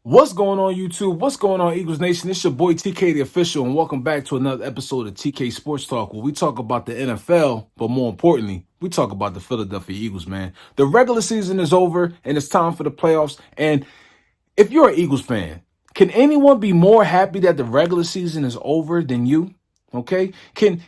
What's going on, YouTube? What's going on, Eagles Nation? It's your boy TK the Official, and welcome back to another episode of TK Sports Talk, where we talk about the NFL, but more importantly, we talk about the Philadelphia Eagles, man. The regular season is over, and it's time for the playoffs. And if you're an Eagles fan, can anyone be more happy that the regular season is over than you? Okay, can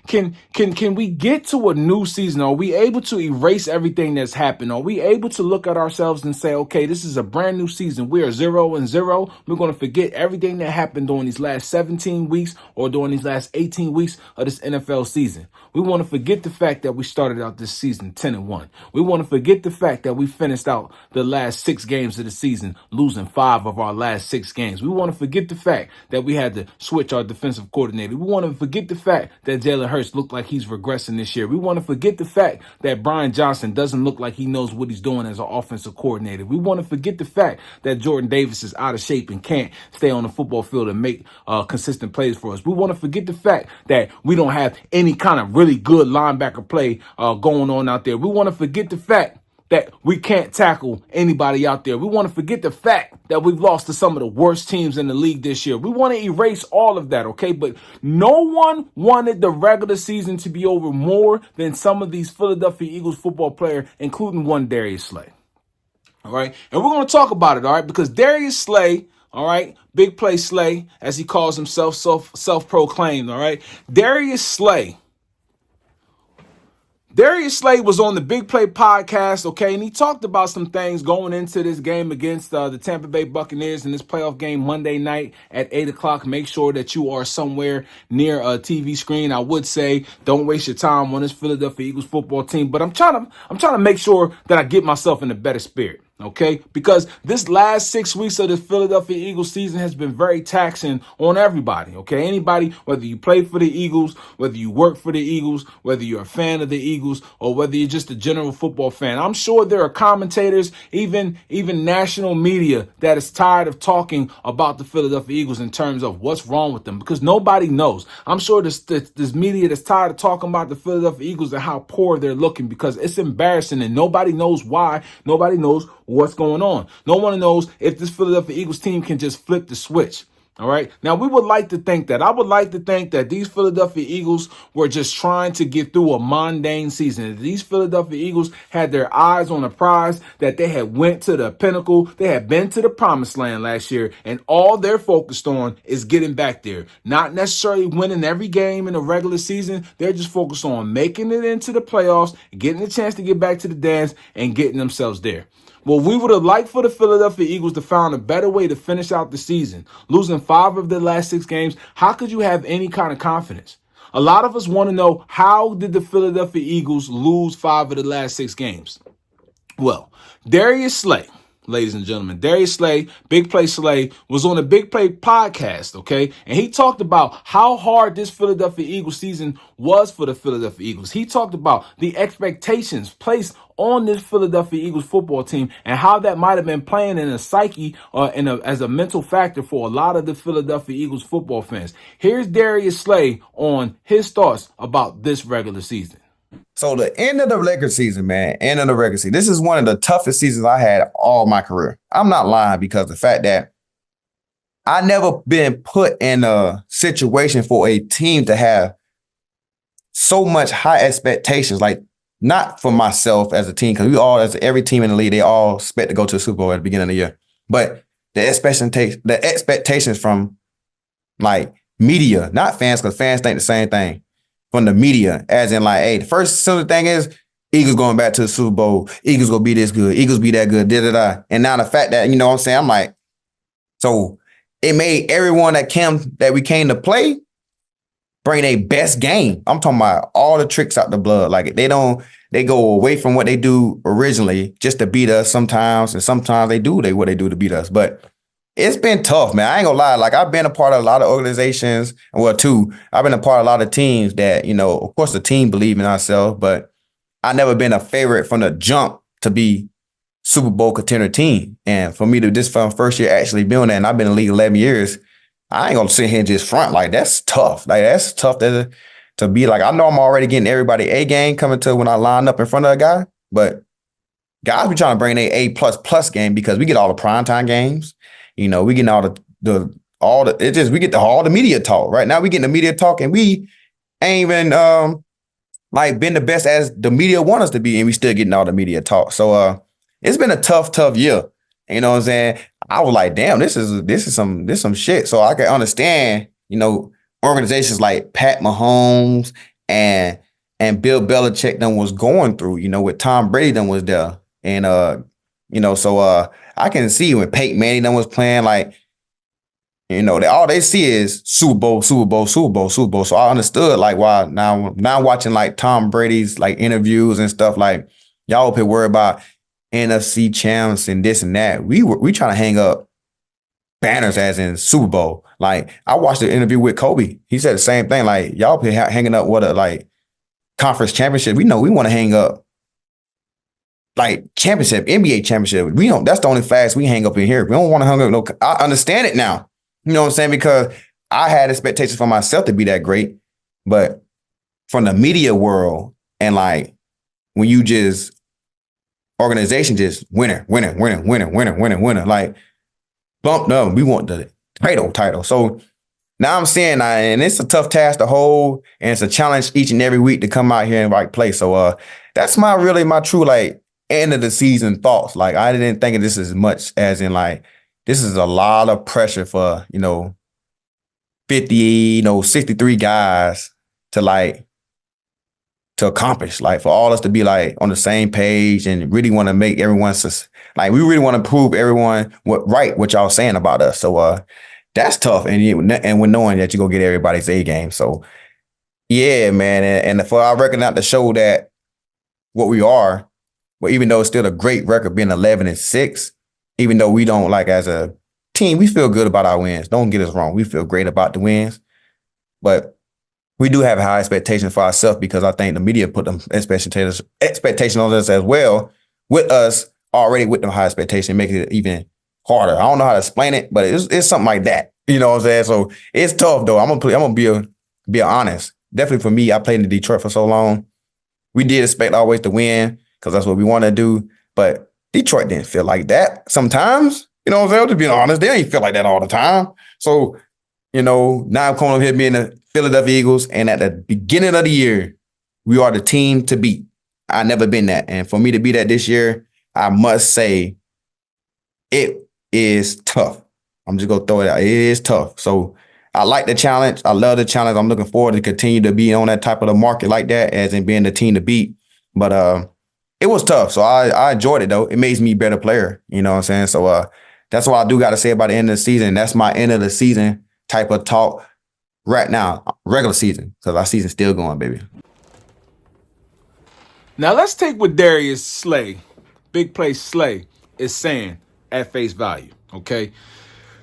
we get to a new season? Are we able to erase everything that's happened? Are we able to look at ourselves and say, okay, this is a brand new season. We are 0-0. We're going to forget everything that happened during these last 17 weeks or during these last 18 weeks of this NFL season. We want to forget the fact that we started out this season 10-1. We want to forget the fact that we finished out the last 6 games of the season, losing 5 of our last 6 games. We want to forget the fact that we had to switch our defensive coordinator. We want to forget the fact that Jalenhurts looked like he's regressing this year. We want to forget the fact that Brian Johnson doesn't look like he knows what he's doing as an offensive coordinator. We want to forget the fact that Jordan Davis is out of shape and can't stay on the football field and make consistent plays for us. We want to forget the fact that we don't have any kind of really good linebacker play going on out there. We want to forget the fact that we can't tackle anybody out there. We want to forget the fact that we've lost to some of the worst teams in the league this year. We want to erase all of that, okay? But no one wanted the regular season to be over more than some of these Philadelphia Eagles football players, including one Darius Slay. All right? And we're going to talk about it, all right? Because Darius Slay, all right, Big Play Slay, as he calls himself, self-proclaimed, all right? Darius Slay was on the Big Play podcast, okay, and he talked about some things going into this game against the Tampa Bay Buccaneers in this playoff game Monday night at 8 o'clock. Make sure that you are somewhere near a TV screen. I would say don't waste your time on this Philadelphia Eagles football team, but I'm trying to make sure that I get myself in a better spirit. Okay, because this last 6 weeks of the Philadelphia Eagles season has been very taxing on everybody. Okay, anybody, whether you play for the Eagles, whether you work for the Eagles, whether you're a fan of the Eagles, or whether you're just a general football fan. I'm sure there are commentators, even national media, that is tired of talking about the Philadelphia Eagles in terms of what's wrong with them, because nobody knows. I'm sure this media that's tired of talking about the Philadelphia Eagles and how poor they're looking, because it's embarrassing and nobody knows why. Nobody knows what's going on. No one knows if this Philadelphia Eagles team can just flip the switch. All right. Now, we would like to think that. I would like to think that these Philadelphia Eagles were just trying to get through a mundane season. These Philadelphia Eagles had their eyes on a prize, that they had went to the pinnacle. They had been to the promised land last year, and all they're focused on is getting back there. Not necessarily winning every game in the regular season. They're just focused on making it into the playoffs, getting a chance to get back to the dance, and getting themselves there. Well, we would have liked for the Philadelphia Eagles to find a better way to finish out the season. Losing 5 of their last 6 games, how could you have any kind of confidence? A lot of us want to know, how did the Philadelphia Eagles lose 5 of the last 6 games? Well, Darius Slay, ladies and gentlemen, Darius Slay, Big Play Slay, was on the Big Play podcast, okay? And he talked about how hard this Philadelphia Eagles season was for the Philadelphia Eagles. He talked about the expectations placed on this Philadelphia Eagles football team and how that might have been playing in a psyche as a mental factor for a lot of the Philadelphia Eagles football fans. Here's Darius Slay on his thoughts about this regular season. So the end of the regular season, man, end of the regular season. This is one of the toughest seasons I had all my career. I'm not lying, because the fact that I never been put in a situation for a team to have so much high expectations, like not for myself as a team, because we all, as every team in the league, they all expect to go to the Super Bowl at the beginning of the year. But the expectations from like media, not fans, because fans think the same thing. From the media, as in like, hey, the first simple thing is Eagles going back to the Super Bowl. Eagles gonna be this good. Eagles be that good. Da-da-da. And now the fact that, you know what I'm saying? I'm like, so it made everyone that we came to play bring their best game. I'm talking about all the tricks out the blood. Like they go away from what they do originally just to beat us sometimes. And sometimes they do what they do to beat us. But it's been tough, man. I ain't gonna lie. Like, I've been a part of a lot of organizations. Well, I've been a part of a lot of teams that, you know, of course the team believe in ourselves, but I never been a favorite from the jump to be Super Bowl contender team. And for me to this first year actually being there, and I've been in the league 11 years, I ain't gonna sit here and just front. Like, that's tough. Like, that's tough to be like, I know I'm already getting everybody A game coming to when I line up in front of a guy, but guys be trying to bring a A++ game because we get all the primetime games. We getting we get all the media talk. Right now we getting the media talk, and we ain't even like been the best as the media want us to be, and we still getting all the media talk. So it's been a tough year. You know what I'm saying? I was like, damn, this is some shit. So I can understand, organizations like Pat Mahomes and Bill Belichick them was going through, with Tom Brady them was there. And so I can see when Peyton Manning them was playing, like, all they see is Super Bowl, Super Bowl, Super Bowl, Super Bowl. So I understood like why now watching like Tom Brady's like interviews and stuff, like y'all up here worry about NFC champs and this and that. We trying to hang up banners as in Super Bowl. Like I watched the interview with Kobe. He said the same thing. Like y'all up here hanging up what a like conference championship. We know we want to hang up like championship, NBA championship. We don't. That's the only flags we hang up in here. We don't want to hang up no. I understand it now. You know what I'm saying? Because I had expectations for myself to be that great, but from the media world and like when you just organization just winner, like bump no, we want the title. So now I'm saying, and it's a tough task to hold, and it's a challenge each and every week to come out here and right play. So that's my true like end of the season thoughts. Like I didn't think of this as much as in like this is a lot of pressure for 50, 63 guys to accomplish, like for all us to be like on the same page and really want to make everyone like we really want to prove everyone what y'all saying about us. So that's tough, and when knowing that you're gonna get everybody's A game. So yeah, man, and for our record not to show that what we are, but even though it's still a great record being 11-6, even though we don't like as a team, we feel good about our wins. Don't get us wrong, we feel great about the wins, but we do have high expectations for ourselves because I think the media put them expectations on us as well, with us already with them high expectations, making it even harder. I don't know how to explain it, but it's something like that. You know what I'm saying? So it's tough though. I'm gonna be honest. Definitely for me, I played in Detroit for so long. We did expect always to win because that's what we want to do. But Detroit didn't feel like that sometimes. You know what I'm saying? To be honest, they ain't feel like that all the time. So, now I'm coming up here being the Philadelphia Eagles, and at the beginning of the year, we are the team to beat. I never been that. And for me to be that this year, I must say it is tough. I'm just going to throw it out. It is tough. So I like the challenge. I love the challenge. I'm looking forward to continue to be on that type of the market like that, as in being the team to beat. But it was tough. So I enjoyed it, though. It makes me a better player. You know what I'm saying? So that's what I do got to say about the end of the season. That's my end of the season type of talk right now, regular season, because our season's still going, baby. Now let's take what Darius Slay, Big Play Slay, is saying at face value, okay?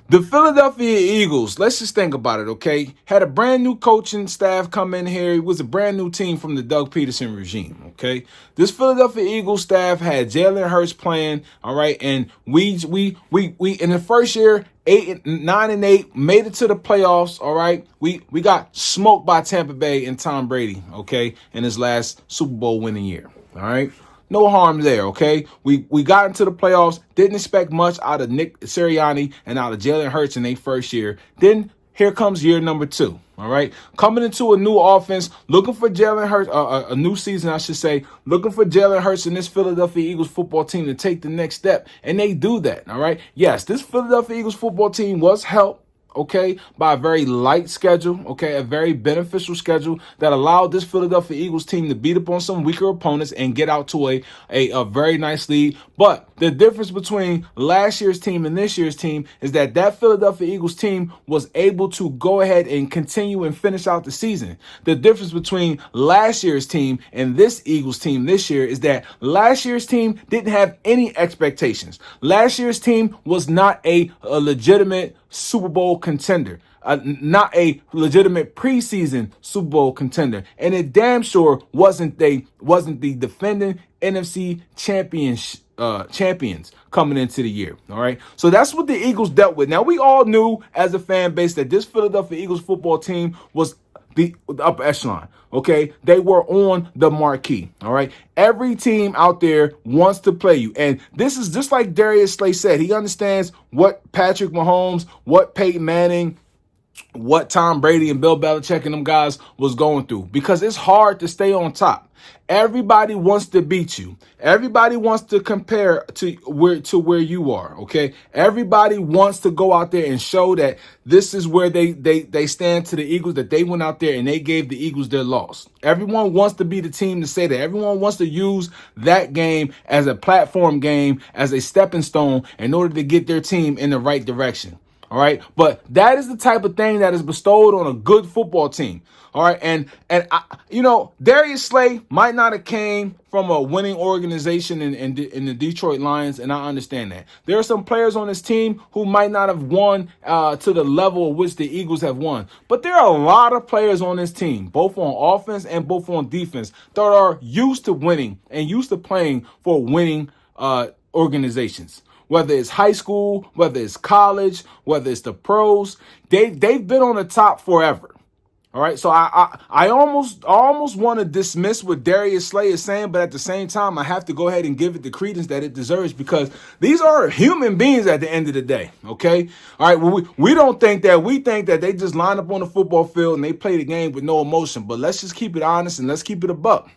The Philadelphia Eagles, let's just think about it, okay? Had a brand new coaching staff come in here. It was a brand new team from the Doug Peterson regime, okay? This Philadelphia Eagles staff had Jalenhurts playing, all right? And we in the first year, 9-8, made it to the playoffs, all right? We got smoked by Tampa Bay and Tom Brady, okay, in his last Super Bowl winning year, all right? No harm there, okay? We got into the playoffs, didn't expect much out of Nick Sirianni and out of Jalenhurts in their first year. Then here comes year number 2, all right? Coming into a new offense, looking for Jalenhurts, a new season, I should say, looking for Jalenhurts and this Philadelphia Eagles football team to take the next step, and they do that, all right? Yes, this Philadelphia Eagles football team was helped, okay, by a very light schedule, okay, a very beneficial schedule that allowed this Philadelphia Eagles team to beat up on some weaker opponents and get out to a very nice lead. But the difference between last year's team and this year's team is that Philadelphia Eagles team was able to go ahead and continue and finish out the season. The difference between last year's team and this Eagles team this year is that last year's team didn't have any expectations. Last year's team was not a legitimate Super Bowl contender, not a legitimate preseason Super Bowl contender, and it damn sure wasn't the defending NFC champions coming into the year. All right, so that's what the Eagles dealt with. Now we all knew as a fan base that this Philadelphia Eagles football team was the upper echelon. Okay, they were on the marquee. All right, every team out there wants to play you, and this is just like Darius Slay said. He understands what Patrick Mahomes, what Peyton Manning, what Tom Brady and Bill Belichick and them guys was going through, because it's hard to stay on top. Everybody wants to beat you. Everybody wants to compare to where you are. Okay. Everybody wants to go out there and show that this is where they stand to the Eagles, that they went out there and they gave the Eagles their loss. Everyone wants to be the team to say that. Everyone wants to use that game as a platform game, as a stepping stone in order to get their team in the right direction. All right. But that is the type of thing that is bestowed on a good football team. All right. And Darius Slay might not have came from a winning organization in the Detroit Lions. And I understand that. There are some players on this team who might not have won to the level of which the Eagles have won. But there are a lot of players on this team, both on offense and both on defense, that are used to winning and used to playing for winning organizations. Whether it's high school, whether it's college, whether it's the pros, they've been on the top forever. All right, so I almost want to dismiss what Darius Slay is saying, but at the same time, I have to go ahead and give it the credence that it deserves, because these are human beings at the end of the day. Okay, all right. Well, we don't think that. We think that they just line up on the football field and they play the game with no emotion. But let's just keep it honest and let's keep it a buck.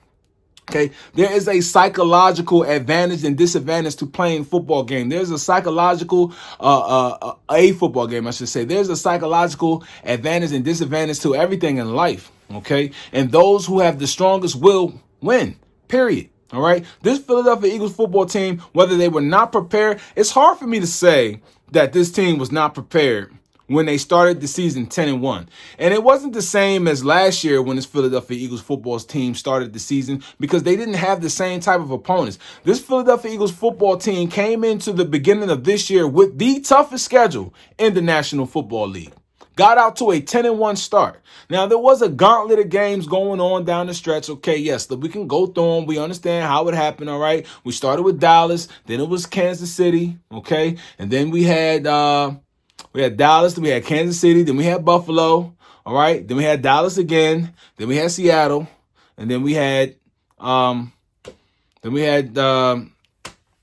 Okay, there is a psychological advantage and disadvantage to playing football game. There's a psychological, a football game, I should say. There's a psychological advantage and disadvantage to everything in life. Okay, and those who have the strongest will win. Period. All right. This Philadelphia Eagles football team, whether they were not prepared, it's hard for me to say that this team was not prepared when they started the season 10-1. And it wasn't the same as last year when this Philadelphia Eagles football team started the season, because they didn't have the same type of opponents. This Philadelphia Eagles football team came into the beginning of this year with the toughest schedule in the National Football League. Got out to a 10-1 start. Now, there was a gauntlet of games going on down the stretch. Okay, yes, we can go through them. We understand how it happened, all right? We started with Dallas, then it was Kansas City, okay? And then we had Dallas, then we had Kansas City, then we had Buffalo, all right? Then we had Dallas again, then we had Seattle, and then we had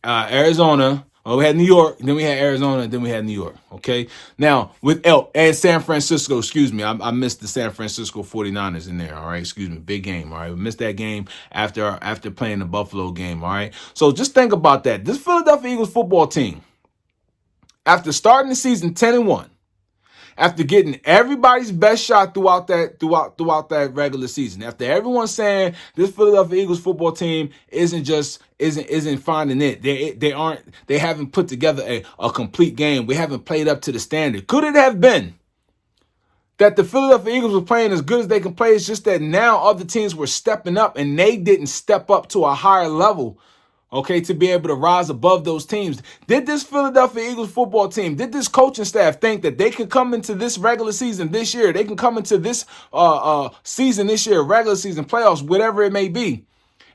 Arizona. Oh, we had New York, then we had Arizona, then we had New York, okay? Now, and San Francisco, excuse me, I missed the San Francisco 49ers in there, all right? Excuse me, big game, all right? We missed that game after playing the Buffalo game, all right? So just think about that. This Philadelphia Eagles football team, after starting the season 10-1, after getting everybody's best shot throughout that regular season, after everyone saying this Philadelphia Eagles football team isn't finding it, they haven't put together a complete game, we haven't played up to the standard. Could it have been that the Philadelphia Eagles were playing as good as they can play? It's just that now other teams were stepping up and they didn't step up to a higher level, okay, to be able to rise above those teams. Did this Philadelphia Eagles football team, did this coaching staff think that they could come into this regular season this year, they can come into this season this year, regular season, playoffs, whatever it may be,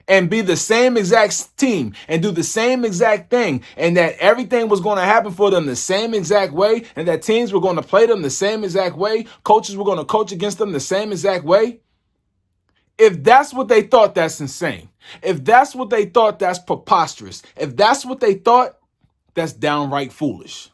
and be the same exact team and do the same exact thing, and that everything was going to happen for them the same exact way, and that teams were going to play them the same exact way, coaches were going to coach against them the same exact way? If that's what they thought, that's insane. If that's what they thought, that's preposterous. If that's what they thought, that's downright foolish.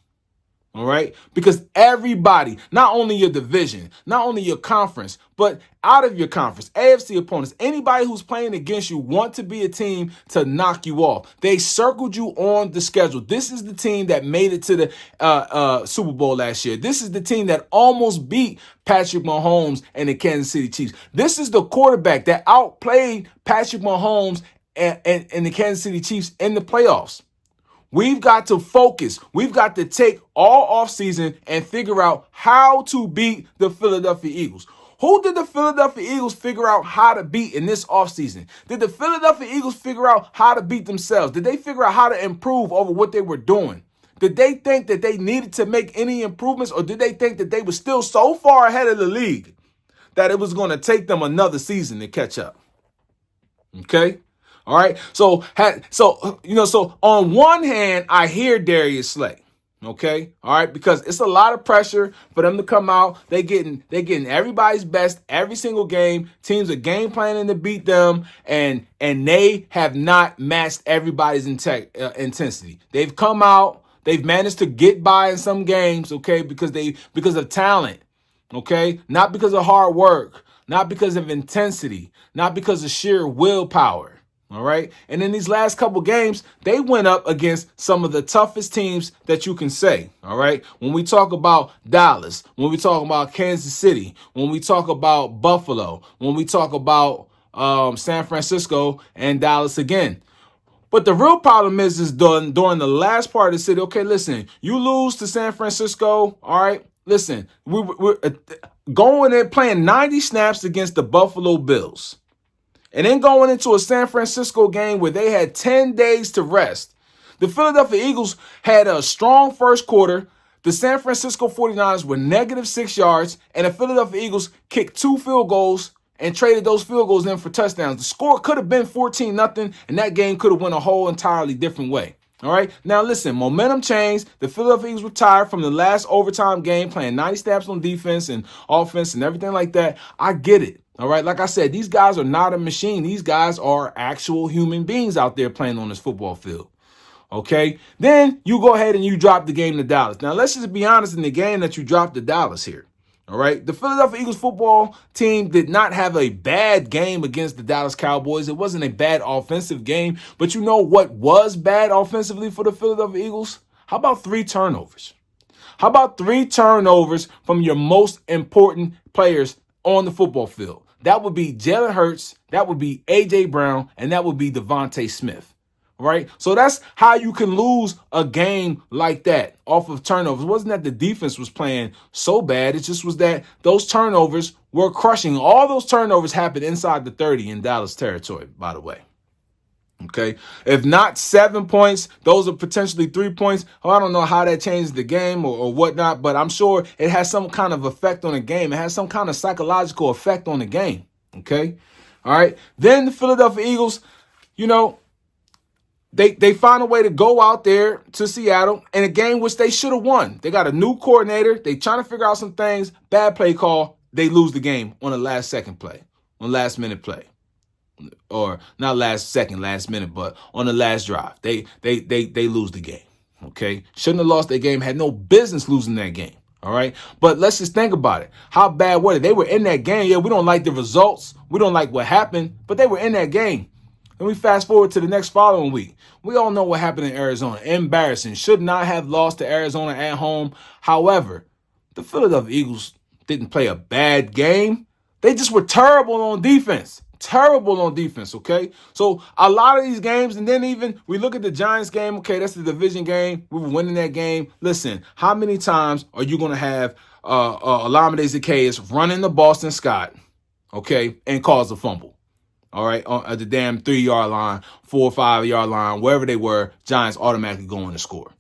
All right? Because everybody, not only your division, not only your conference, but out of your conference, AFC opponents, anybody who's playing against you want to be a team to knock you off. They circled you on the schedule. This is the team that made it to the Super Bowl last year. This is the team that almost beat Patrick Mahomes and the Kansas City Chiefs. This is the quarterback that outplayed Patrick Mahomes and the Kansas City Chiefs in the playoffs. We've got to focus. We've got to take all offseason and figure out how to beat the Philadelphia Eagles. Who did the Philadelphia Eagles figure out how to beat in this offseason? Did the Philadelphia Eagles figure out how to beat themselves? Did they figure out how to improve over what they were doing? Did they think that they needed to make any improvements, or did they think that they were still so far ahead of the league that it was going to take them another season to catch up? Okay? All right. So on one hand, I hear Darius Slay. Okay, all right, because it's a lot of pressure for them to come out. They getting everybody's best every single game. Teams are game planning to beat them, and they have not matched everybody's intensity. They've come out. They've managed to get by in some games, okay, because of talent, okay, not because of hard work, not because of intensity, not because of sheer willpower. All right. And in these last couple games, they went up against some of the toughest teams that you can say. All right. When we talk about Dallas, when we talk about Kansas City, when we talk about Buffalo, when we talk about San Francisco and Dallas again. But the real problem is during the last part of the city. Okay, listen, you lose to San Francisco. All right. Listen, we're going and playing 90 snaps against the Buffalo Bills. And then going into a San Francisco game where they had 10 days to rest. The Philadelphia Eagles had a strong first quarter. The San Francisco 49ers were -6 yards, and the Philadelphia Eagles kicked 2 field goals and traded those field goals in for touchdowns. The score could have been 14-0, and that game could have went a whole entirely different way. All right. Now, listen, momentum changed. The Philadelphia Eagles were tired from the last overtime game, playing 90 snaps on defense and offense and everything like that. I get it. All right. Like I said, these guys are not a machine. These guys are actual human beings out there playing on this football field. Okay. Then you go ahead and you drop the game to Dallas. Now, let's just be honest in the game that you dropped to Dallas here. All right. The Philadelphia Eagles football team did not have a bad game against the Dallas Cowboys. It wasn't a bad offensive game. But you know what was bad offensively for the Philadelphia Eagles? How about 3 turnovers? How about 3 turnovers from your most important players on the football field? That would be Jalenhurts, that would be A.J. Brown, and that would be Devontae Smith. Right? So that's how you can lose a game like that off of turnovers. It wasn't that the defense was playing so bad. It just was that those turnovers were crushing. All those turnovers happened inside the 30 in Dallas territory, by the way. Okay. If not 7 points, those are potentially 3 points. Oh, I don't know how that changes the game or whatnot, but I'm sure it has some kind of effect on the game. It has some kind of psychological effect on the game. Okay. All right. Then the Philadelphia Eagles, you know, They find a way to go out there to Seattle in a game which they should have won. They got a new coordinator. They trying to figure out some things. Bad play call. They lose the game on the last second play, on last minute play, or not last second, last minute, but on the last drive. They lose the game. Okay, shouldn't have lost that game. Had no business losing that game. All right, but let's just think about it. How bad were they? They were in that game. Yeah, we don't like the results. We don't like what happened, but they were in that game. And we fast forward to the next following week. We all know what happened in Arizona. Embarrassing. Should not have lost to Arizona at home. However, the Philadelphia Eagles didn't play a bad game. They just were terrible on defense. Terrible on defense, okay? So a lot of these games, and then even we look at the Giants game, okay, that's the division game. We were winning that game. Listen, how many times are you going to have Olamide Zaccheaus running the Boston Scott, okay, and cause a fumble? All right, at the damn 3-yard line, 4 or 5-yard line, wherever they were, Giants automatically go on to score.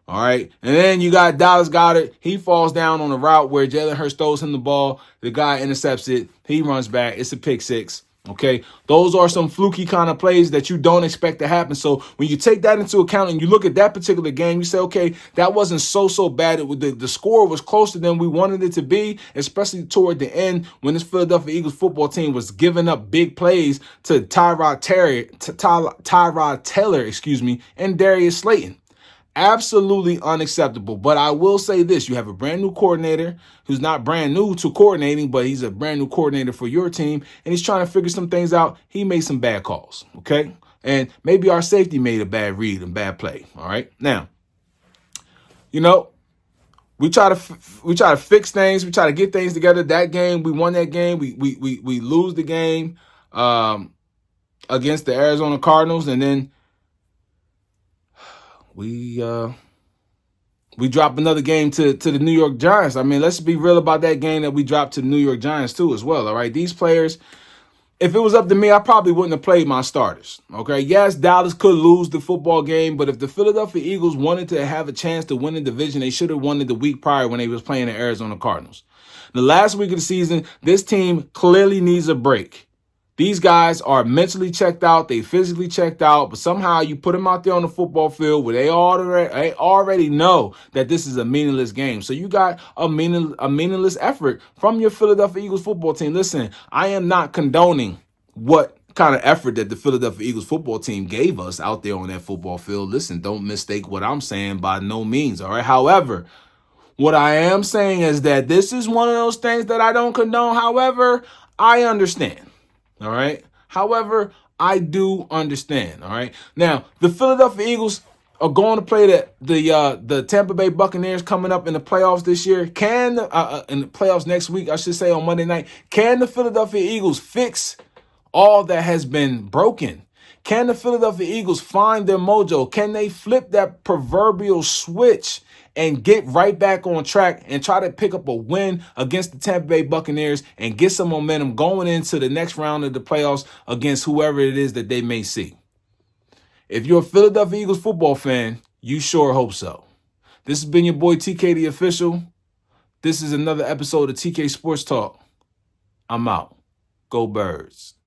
All right, and then you got Dallas Goedert. He falls down on a route where Jalen Hurts throws him the ball. The guy intercepts it. He runs back. It's a pick six. Okay, those are some fluky kind of plays that you don't expect to happen. So when you take that into account and you look at that particular game, you say, okay, that wasn't so bad. The score was closer than we wanted it to be, especially toward the end when this Philadelphia Eagles football team was giving up big plays to Tyrod Taylor, and Darius Slay. Absolutely unacceptable. But I will say this. You have a brand new coordinator who's not brand new to coordinating, but he's a brand new coordinator for your team, and he's trying to figure some things out. He made some bad calls, okay? And maybe our safety made a bad read and bad play, all right? Now, you know, we try to fix things. We try to get things together. That game, we won that game. We lose the game against the Arizona Cardinals, and then we drop another game to the New York Giants. I mean, let's be real about that game that we dropped to the New York Giants too as well, all right? These players, if it was up to me, I probably wouldn't have played my starters, okay? Yes, Dallas could lose the football game, but if the Philadelphia Eagles wanted to have a chance to win the division, they should have won it the week prior when they was playing the Arizona Cardinals. The last week of the season, this team clearly needs a break. These guys are mentally checked out. They physically checked out. But somehow you put them out there on the football field where they already know that this is a meaningless game. So you got a meaningless effort from your Philadelphia Eagles football team. Listen, I am not condoning what kind of effort that the Philadelphia Eagles football team gave us out there on that football field. Listen, don't mistake what I'm saying by no means. All right. However, what I am saying is that this is one of those things that I don't condone. However, I understand. All right. However, I do understand. All right. Now, the Philadelphia Eagles are going to play the Tampa Bay Buccaneers coming up in the playoffs this year. In the playoffs next week, I should say, on Monday night. Can the Philadelphia Eagles fix all that has been broken? Can the Philadelphia Eagles find their mojo? Can they flip that proverbial switch and get right back on track and try to pick up a win against the Tampa Bay Buccaneers and get some momentum going into the next round of the playoffs against whoever it is that they may see? If you're a Philadelphia Eagles football fan, you sure hope so. This has been your boy TK the Official. This is another episode of TK Sports Talk. I'm out. Go Birds.